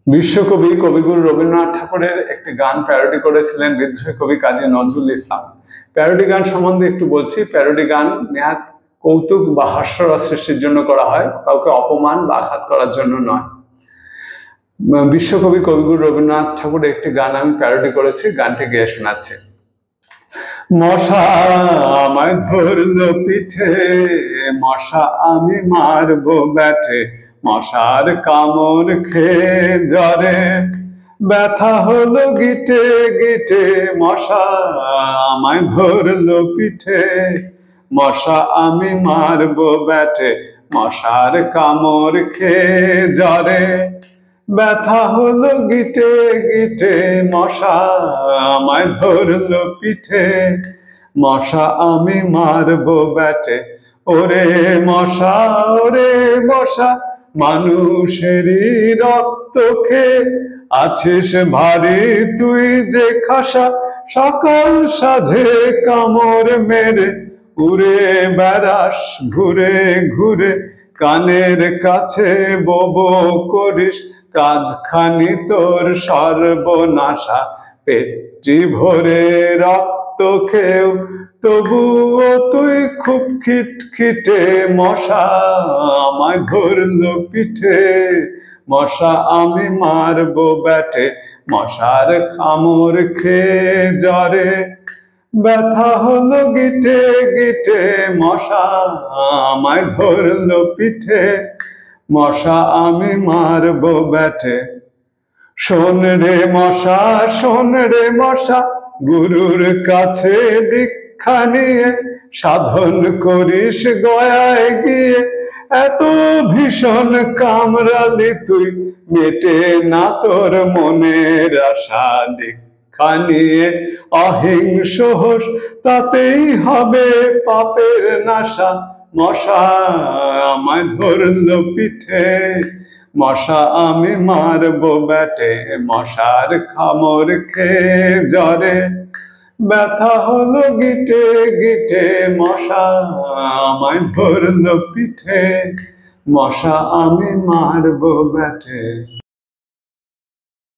বিশ্বকবি কবিগুরু রবীন্দ্রনাথ ঠাকুরের একটি গান প্যারোডি করেছিলেন বিদ্রোহী কবি কাজী নজরুল ইসলাম। প্যারোডি গান সম্বন্ধে একটু বলছি। প্যারোডি গান নেহাত কৌতুক বা হাস্যরস সৃষ্টির জন্য করা হয়, কাউকে অপমান বা আঘাত করার জন্য নয়। বিশ্বকবি কবিগুরু রবীন্দ্রনাথ ঠাকুরের একটি গান আমি প্যারোডি করেছি, গানটি গেয়ে শোনাচ্ছি। মশা আমায় ধরলো পিঠে, মশা আমি মারবো ব্যাটে, মশার কামড় খেয়ে জ্বরে ব্যথা হলো গিটে গিটে, মশা আমায় ধরলো পিঠে, মশা আমি মারবো ব্যাটে, মশার কামড় খেয়ে জ্বরে ব্যথা হলো গিটে গিটে, মশা আমায় ধরলো পিঠে, মশা আমি মারবো ব্যাটে। ওরে মশা ওরে মশা, মানুষেরই রক্ত খেয়ে আছিস ভারী তুই যে খাসা, সকাল সাঝে কামড় মেরে উড়ে বেড়াস ঘুরে ঘুরে, কানের কাছে বোবো করিস, কাজখানি তোর সর্বনাশা, পেটটি ভরে রক্ত খেয়েও তবুও তুই খুব খিটখিটে, মশা আমায় ধরলো পিঠে, মশা আমি মারবো ব্যাটে, মশার কামড় খেয়ে জ্বরে ব্যথা হলো গিটে গিটে, মশা আমায় ধরলো পিঠে, মশা আমি মারবো ব্যাটে। শোন রে মশা শোন রে মশা, গুরুর কাছে দীক্ষা নিয়ে সাধন করিস গয়ায় গিয়ে, এত ভীষণ কামড়ালি তুই মেটে না তোর মনের আশা, দীক্ষা নিয়ে অহিংস হোস তাতেই হবে পাপের নাশা, মশা আমায় ধরলো পিঠে, মশা আমি মারবো ব্যাটে, মশার কামড় খেয়ে জ্বরে ব্যথা হলো গিটে গিটে, মশা আমায় ধরলো পিঠে, মশা আমি মারবো ব্যাটে।